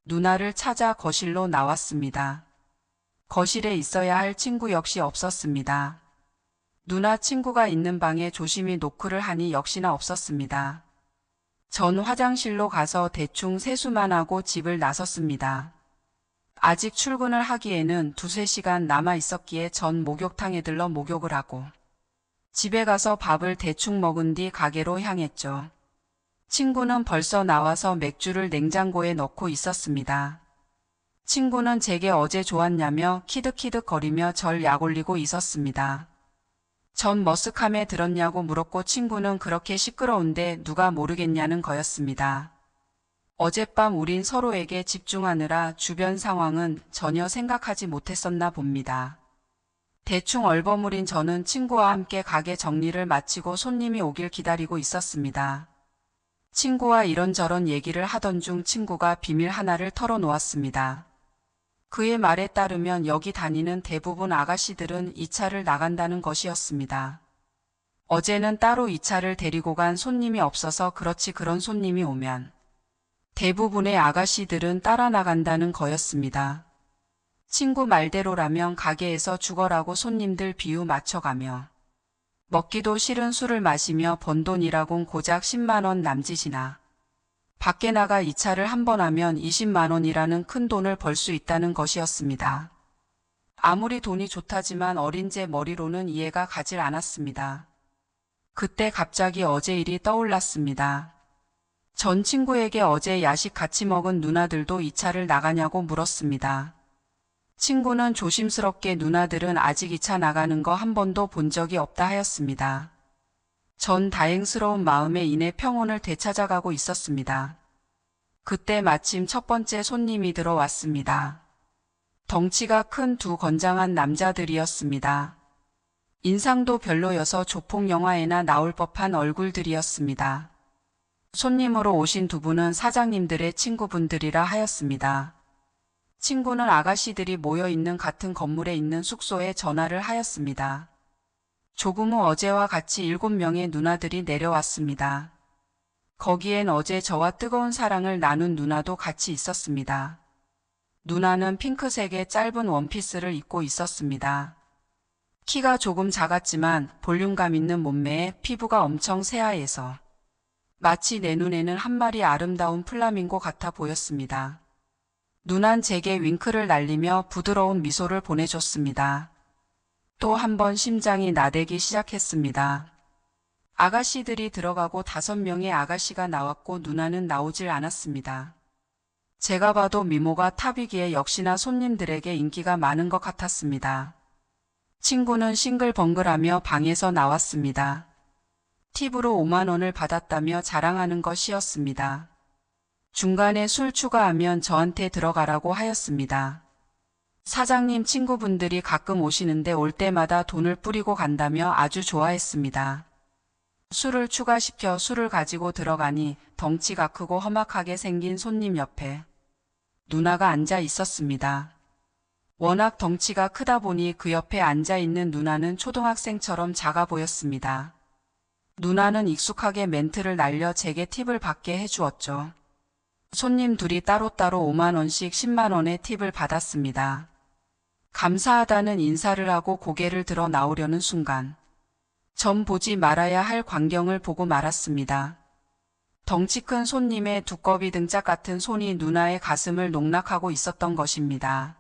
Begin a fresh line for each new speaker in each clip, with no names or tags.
누나를 찾아 거실로 나왔습니다. 거실에 있어야 할 친구 역시 없었습니다. 누나 친구가 있는 방에 조심히 노크를 하니 역시나 없었습니다. 전 화장실로 가서 대충 세수만 하고 집을 나섰습니다. 아직 출근을 하기에는 2~3시간 남아 있었기에 전 목욕탕에 들러 목욕을 하고 집에 가서 밥을 대충 먹은 뒤 가게로 향했죠. 친구는 벌써 나와서 맥주를 냉장고에 넣고 있었습니다. 친구는 제게 어제 좋았냐며 키득키득거리며 절 약올리고 있었습니다. 전 머쓱함에 들었냐고 물었고 친구는 그렇게 시끄러운데 누가 모르겠냐는 거였습니다. 어젯밤 우린 서로에게 집중하느라 주변 상황은 전혀 생각하지 못했었나 봅니다. 대충 얼버무린 저는 친구와 함께 가게 정리를 마치고 손님이 오길 기다리고 있었습니다. 친구와 이런저런 얘기를 하던 중 친구가 비밀 하나를 털어놓았습니다. 그의 말에 따르면 여기 다니는 대부분 아가씨들은 2차를 나간다는 것이었습니다. 어제는 따로 2차를 데리고 간 손님이 없어서 그렇지 그런 손님이 오면 대부분의 아가씨들은 따라 나간다는 거였습니다. 친구 말대로라면 가게에서 죽어라고 손님들 비유 맞춰가며 먹기도 싫은 술을 마시며 번 돈이라곤 고작 10만원 남짓이나 밖에 나가 2차를 한 번 하면 20만원이라는 큰 돈을 벌 수 있다는 것이었습니다. 아무리 돈이 좋다지만 어린 제 머리로는 이해가 가질 않았습니다. 그때 갑자기 어제 일이 떠올랐습니다. 전 친구에게 어제 야식 같이 먹은 누나들도 2차를 나가냐고 물었습니다. 친구는 조심스럽게 누나들은 아직 2차 나가는 거 한 번도 본 적이 없다 하였습니다. 전 다행스러운 마음에 인해 평온을 되찾아가고 있었습니다. 그때 마침 첫 번째 손님이 들어왔습니다. 덩치가 큰 2 건장한 남자들이었습니다. 인상도 별로여서 조폭 영화에나 나올 법한 얼굴들이었습니다. 손님으로 오신 2분은 사장님들의 친구분들이라 하였습니다. 친구는 아가씨들이 모여있는 같은 건물에 있는 숙소에 전화를 하였습니다. 조금 후 어제와 같이 7명의 누나들이 내려왔습니다. 거기엔 어제 저와 뜨거운 사랑을 나눈 누나도 같이 있었습니다. 누나는 핑크색의 짧은 원피스를 입고 있었습니다. 키가 조금 작았지만 볼륨감 있는 몸매에 피부가 엄청 새하얘서 마치 내 눈에는 한 마리 아름다운 플라밍고 같아 보였습니다. 누난 제게 윙크를 날리며 부드러운 미소를 보내줬습니다. 또 한 번 심장이 나대기 시작했습니다. 아가씨들이 들어가고 5명의 아가씨가 나왔고 누나는 나오질 않았습니다. 제가 봐도 미모가 탑이기에 역시나 손님들에게 인기가 많은 것 같았습니다. 친구는 싱글벙글하며 방에서 나왔습니다. 팁으로 5만원을 받았다며 자랑하는 것이었습니다. 중간에 술 추가하면 저한테 들어가라고 하였습니다. 사장님 친구분들이 가끔 오시는데 올 때마다 돈을 뿌리고 간다며 아주 좋아했습니다. 술을 추가시켜 술을 가지고 들어가니 덩치가 크고 험악하게 생긴 손님 옆에 누나가 앉아 있었습니다. 워낙 덩치가 크다 보니 그 옆에 앉아 있는 누나는 초등학생처럼 작아 보였습니다. 누나는 익숙하게 멘트를 날려 제게 팁을 받게 해주었죠. 손님 둘이 따로따로 5만원씩 10만원의 팁을 받았습니다. 감사하다는 인사를 하고 고개를 들어 나오려는 순간 전 보지 말아야 할 광경을 보고 말았습니다. 덩치 큰 손님의 두꺼비 등짝 같은 손이 누나의 가슴을 농락하고 있었던 것입니다.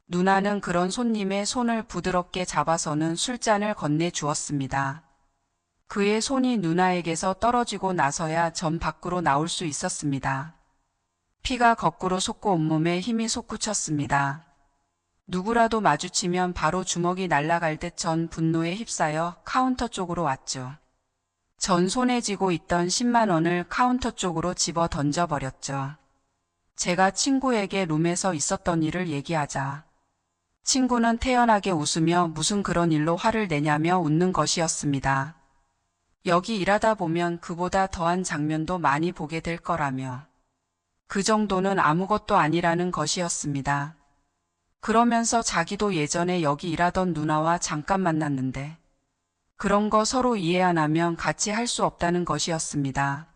누나는 그런 손님의 손을 부드럽게 잡아서는 술잔을 건네주었습니다. 그의 손이 누나에게서 떨어지고 나서야 전 밖으로 나올 수 있었습니다. 피가 거꾸로 솟고 온몸에 힘이 솟구쳤습니다. 누구라도 마주치면 바로 주먹이 날아갈 듯 전 분노에 휩싸여 카운터 쪽으로 왔죠. 전 손에 쥐고 있던 10만원을 카운터 쪽으로 집어 던져버렸죠. 제가 친구에게 룸에서 있었던 일을 얘기하자 친구는 태연하게 웃으며 무슨 그런 일로 화를 내냐며 웃는 것이었습니다. 여기 일하다 보면 그보다 더한 장면도 많이 보게 될 거라며 그 정도는 아무것도 아니라는 것이었습니다. 그러면서 자기도 예전에 여기 일하던 누나와 잠깐 만났는데 그런 거 서로 이해 안 하면 같이 할 수 없다는 것이었습니다.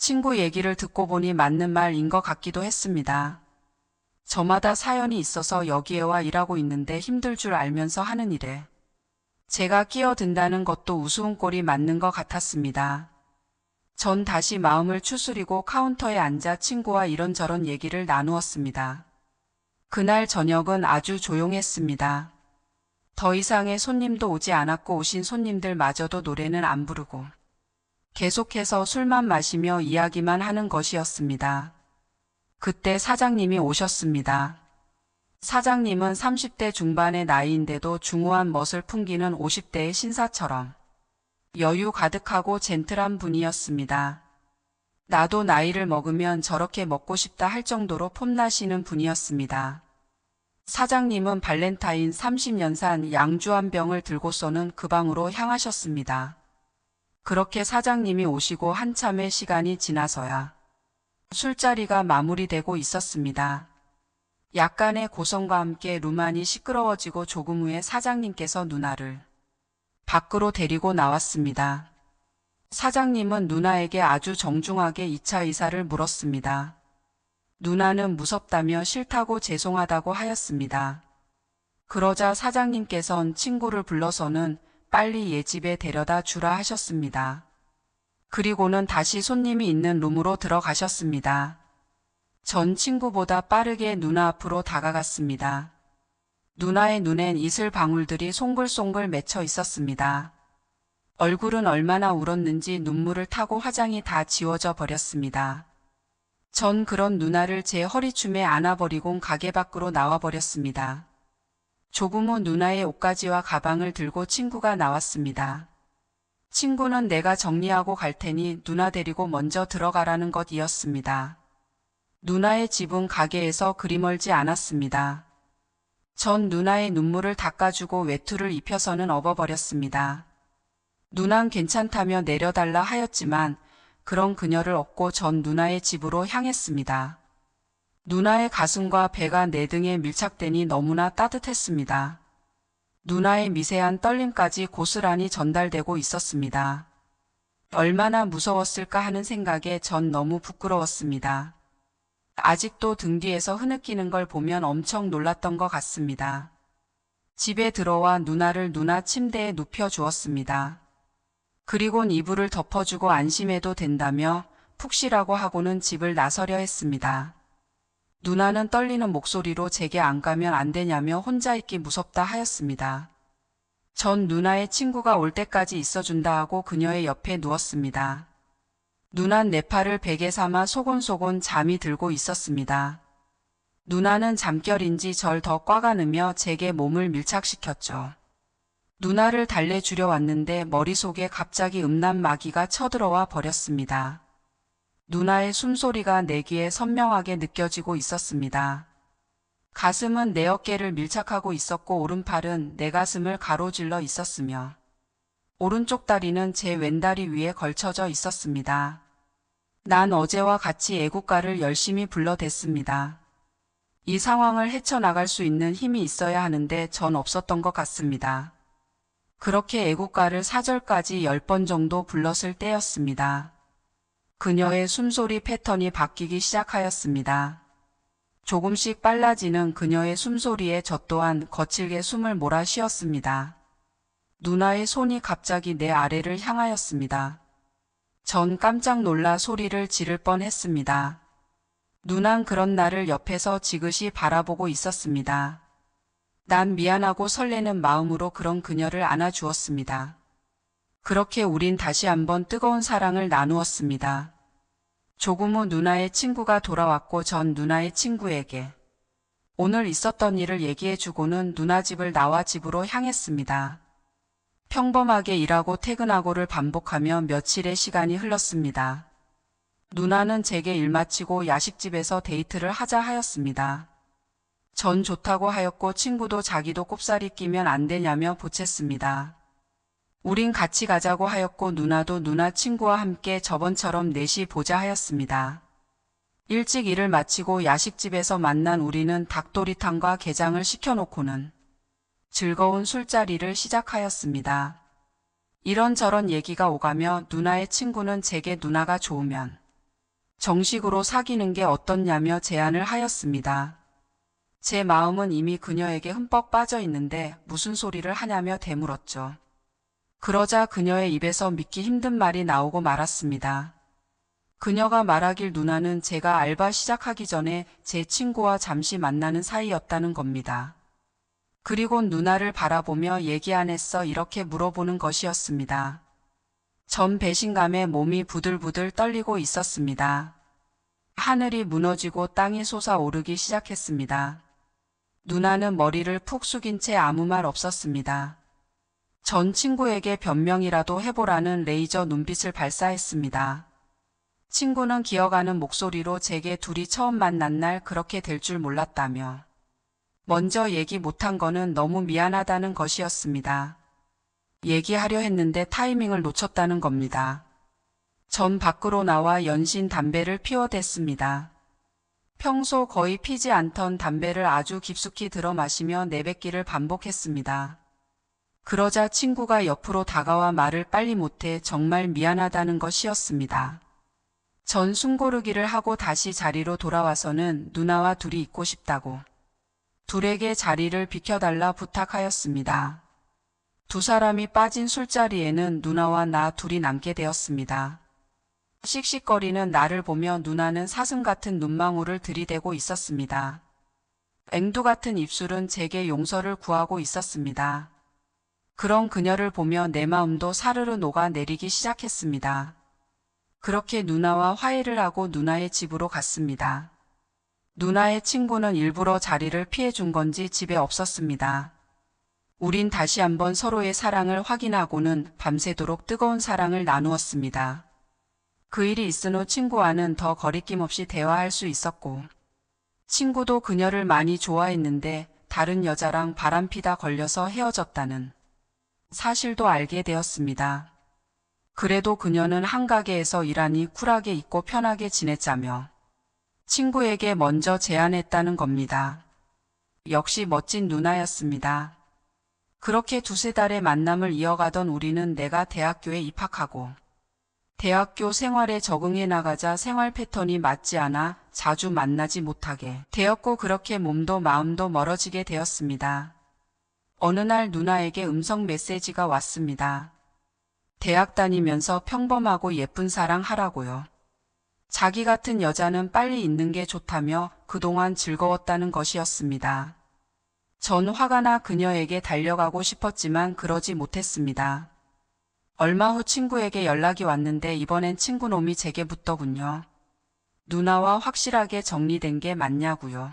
친구 얘기를 듣고 보니 맞는 말인 것 같기도 했습니다. 저마다 사연이 있어서 여기에 와 일하고 있는데 힘들 줄 알면서 하는 일에 제가 끼어든다는 것도 우스운 꼴이 맞는 것 같았습니다. 전 다시 마음을 추스리고 카운터에 앉아 친구와 이런저런 얘기를 나누었습니다. 그날 저녁은 아주 조용했습니다. 더 이상의 손님도 오지 않았고 오신 손님들마저도 노래는 안 부르고 계속해서 술만 마시며 이야기만 하는 것이었습니다. 그때 사장님이 오셨습니다. 사장님은 30대 중반의 나이인데도 중후한 멋을 풍기는 50대의 신사처럼 여유 가득하고 젠틀한 분이었습니다. 나도 나이를 먹으면 저렇게 먹고 싶다 할 정도로 폼나시는 분이었습니다. 사장님은 발렌타인 30년산 양주 한 병을 들고서는 그 방으로 향하셨습니다. 그렇게 사장님이 오시고 한참의 시간이 지나서야 술자리가 마무리되고 있었습니다. 약간의 고성과 함께 루만이 시끄러워지고 조금 후에 사장님께서 누나를 밖으로 데리고 나왔습니다. 사장님은 누나에게 아주 정중하게 2차 의사를 물었습니다. 누나는 무섭다며 싫다고 죄송하다고 하였습니다. 그러자 사장님께선 친구를 불러서는 빨리 얘 집에 데려다 주라 하셨습니다. 그리고는 다시 손님이 있는 룸으로 들어가셨습니다. 전 친구보다 빠르게 누나 앞으로 다가갔습니다. 누나의 눈엔 이슬 방울들이 송글송글 맺혀 있었습니다. 얼굴은 얼마나 울었는지 눈물을 타고 화장이 다 지워져 버렸습니다. 전 그런 누나를 제 허리춤에 안아버리곤 가게 밖으로 나와버렸습니다. 조금 후 누나의 옷가지와 가방을 들고 친구가 나왔습니다. 친구는 내가 정리하고 갈 테니 누나 데리고 먼저 들어가라는 것이었습니다. 누나의 집은 가게에서 그리 멀지 않았습니다. 전 누나의 눈물을 닦아주고 외투를 입혀서는 업어버렸습니다. 누난 괜찮다며 내려달라 하였지만 그런 그녀를 업고 전 누나의 집으로 향했습니다. 누나의 가슴과 배가 내 등에 밀착되니 너무나 따뜻했습니다. 누나의 미세한 떨림까지 고스란히 전달되고 있었습니다. 얼마나 무서웠을까 하는 생각에 전 너무 부끄러웠습니다. 아직도 등 뒤에서 흐느끼는 걸 보면 엄청 놀랐던 것 같습니다. 집에 들어와 누나를 누나 침대에 눕혀 주었습니다. 그리곤 이불을 덮어주고 안심해도 된다며 푹 쉬라고 하고는 집을 나서려 했습니다. 누나는 떨리는 목소리로 제게 안 가면 안 되냐며 혼자 있기 무섭다 하였습니다. 전 누나의 친구가 올 때까지 있어준다 하고 그녀의 옆에 누웠습니다. 누난 내 팔을 베개 삼아 소곤소곤 잠이 들고 있었습니다. 누나는 잠결인지 절 더 꽉 안으며 제게 몸을 밀착시켰죠. 누나를 달래주려 왔는데 머릿속에 갑자기 음란마귀가 쳐들어와 버렸습니다. 누나의 숨소리가 내 귀에 선명하게 느껴지고 있었습니다. 가슴은 내 어깨를 밀착하고 있었고 오른팔은 내 가슴을 가로질러 있었으며 오른쪽 다리는 제 왼다리 위에 걸쳐져 있었습니다. 난 어제와 같이 애국가를 열심히 불러댔습니다. 이 상황을 헤쳐나갈 수 있는 힘이 있어야 하는데 전 없었던 것 같습니다. 그렇게 애국가를 4절까지 10번 정도 불렀을 때였습니다. 그녀의 숨소리 패턴이 바뀌기 시작하였습니다. 조금씩 빨라지는 그녀의 숨소리에 저 또한 거칠게 숨을 몰아 쉬었습니다. 누나의 손이 갑자기 내 아래를 향하였습니다. 전 깜짝 놀라 소리를 지를 뻔했습니다. 누난 그런 나를 옆에서 지그시 바라보고 있었습니다. 난 미안하고 설레는 마음으로 그런 그녀를 안아주었습니다. 그렇게 우린 다시 한번 뜨거운 사랑을 나누었습니다. 조금 후 누나의 친구가 돌아왔고 전 누나의 친구에게 오늘 있었던 일을 얘기해주고는 누나 집을 나와 집으로 향했습니다. 평범하게 일하고 퇴근하고를 반복하며 며칠의 시간이 흘렀습니다. 누나는 제게 일 마치고 야식집에서 데이트를 하자 하였습니다. 전 좋다고 하였고 친구도 자기도 꼽살이 끼면 안 되냐며 보챘습니다. 우린 같이 가자고 하였고 누나도 누나 친구와 함께 저번처럼 넷이 보자 하였습니다. 일찍 일을 마치고 야식집에서 만난 우리는 닭도리탕과 게장을 시켜놓고는 즐거운 술자리를 시작하였습니다. 이런저런 얘기가 오가며 누나의 친구는 제게 누나가 좋으면 정식으로 사귀는 게 어떻냐며 제안을 하였습니다. 제 마음은 이미 그녀에게 흠뻑 빠져 있는데 무슨 소리를 하냐며 되물었죠. 그러자 그녀의 입에서 믿기 힘든 말이 나오고 말았습니다. 그녀가 말하길 누나는 제가 알바 시작하기 전에 제 친구와 잠시 만나는 사이였다는 겁니다. 그리곤 누나를 바라보며 얘기 안 했어 이렇게 물어보는 것이었습니다. 전 배신감에 몸이 부들부들 떨리고 있었습니다. 하늘이 무너지고 땅이 솟아오르기 시작했습니다. 누나는 머리를 푹 숙인 채 아무 말 없었습니다. 전 친구에게 변명이라도 해보라는 레이저 눈빛을 발사했습니다. 친구는 기어가는 목소리로 제게 둘이 처음 만난 날 그렇게 될 줄 몰랐다며 먼저 얘기 못한 거는 너무 미안하다는 것이었습니다. 얘기하려 했는데 타이밍을 놓쳤다는 겁니다. 전 밖으로 나와 연신 담배를 피워댔습니다. 평소 거의 피지 않던 담배를 아주 깊숙이 들어 마시며 내뱉기를 반복했습니다. 그러자 친구가 옆으로 다가와 말을 빨리 못해 정말 미안하다는 것이었습니다. 전 숨고르기를 하고 다시 자리로 돌아와서는 누나와 둘이 있고 싶다고 둘에게 자리를 비켜달라 부탁하였습니다. 두 사람이 빠진 술자리에는 누나와 나 둘이 남게 되었습니다. 씩씩거리는 나를 보며 누나는 사슴 같은 눈망울을 들이대고 있었습니다. 앵두 같은 입술은 제게 용서를 구하고 있었습니다. 그런 그녀를 보며 내 마음도 사르르 녹아내리기 시작했습니다. 그렇게 누나와 화해를 하고 누나의 집으로 갔습니다. 누나의 친구는 일부러 자리를 피해준 건지 집에 없었습니다. 우린 다시 한번 서로의 사랑을 확인하고는 밤새도록 뜨거운 사랑을 나누었습니다. 그 일이 있은 후 친구와는 더 거리낌 없이 대화할 수 있었고 친구도 그녀를 많이 좋아했는데 다른 여자랑 바람피다 걸려서 헤어졌다는 사실도 알게 되었습니다. 그래도 그녀는 한가게에서 일하니 쿨하게 있고 편하게 지냈자며 친구에게 먼저 제안했다는 겁니다. 역시 멋진 누나였습니다. 그렇게 두세 달의 만남을 이어가던 우리는 내가 대학교에 입학하고 대학교 생활에 적응해 나가자 생활 패턴이 맞지 않아 자주 만나지 못하게 되었고 그렇게 몸도 마음도 멀어지게 되었습니다. 어느 날 누나에게 음성 메시지가 왔습니다. 대학 다니면서 평범하고 예쁜 사랑 하라고요. 자기 같은 여자는 빨리 있는 게 좋다며 그동안 즐거웠다는 것이었습니다. 전 화가 나 그녀에게 달려가고 싶었지만 그러지 못했습니다. 얼마 후 친구에게 연락이 왔는데 이번엔 친구놈이 제게 묻더군요. 누나와 확실하게 정리된 게 맞냐고요.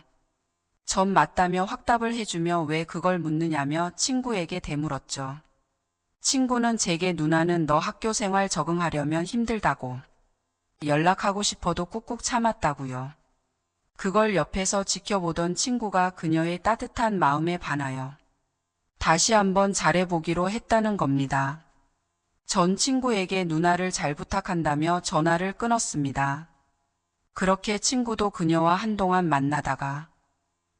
전 맞다며 확답을 해주며 왜 그걸 묻느냐며 친구에게 되물었죠. 친구는 제게 누나는 너 학교 생활 적응하려면 힘들다고 연락하고 싶어도 꾹꾹 참았다고요. 그걸 옆에서 지켜보던 친구가 그녀의 따뜻한 마음에 반하여 다시 한번 잘해보기로 했다는 겁니다. 전 친구에게 누나를 잘 부탁한다며 전화를 끊었습니다. 그렇게 친구도 그녀와 한동안 만나다가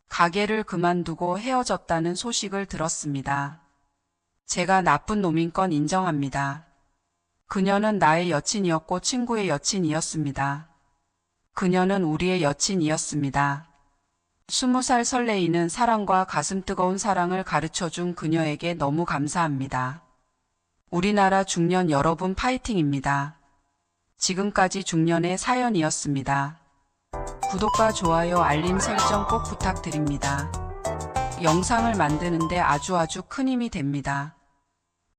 가게를 그만두고 헤어졌다는 소식을 들었습니다. 제가 나쁜 놈인 건 인정합니다. 그녀는 나의 여친이었고 친구의 여친이었습니다. 그녀는 우리의 여친이었습니다. 20살 설레이는 사랑과 가슴 뜨거운 사랑을 가르쳐준 그녀에게 너무 감사합니다. 우리나라 중년 여러분 파이팅입니다. 지금까지 중년의 사연이었습니다. 구독과 좋아요 알림 설정 꼭 부탁드립니다. 영상을 만드는데 아주 큰 힘이 됩니다.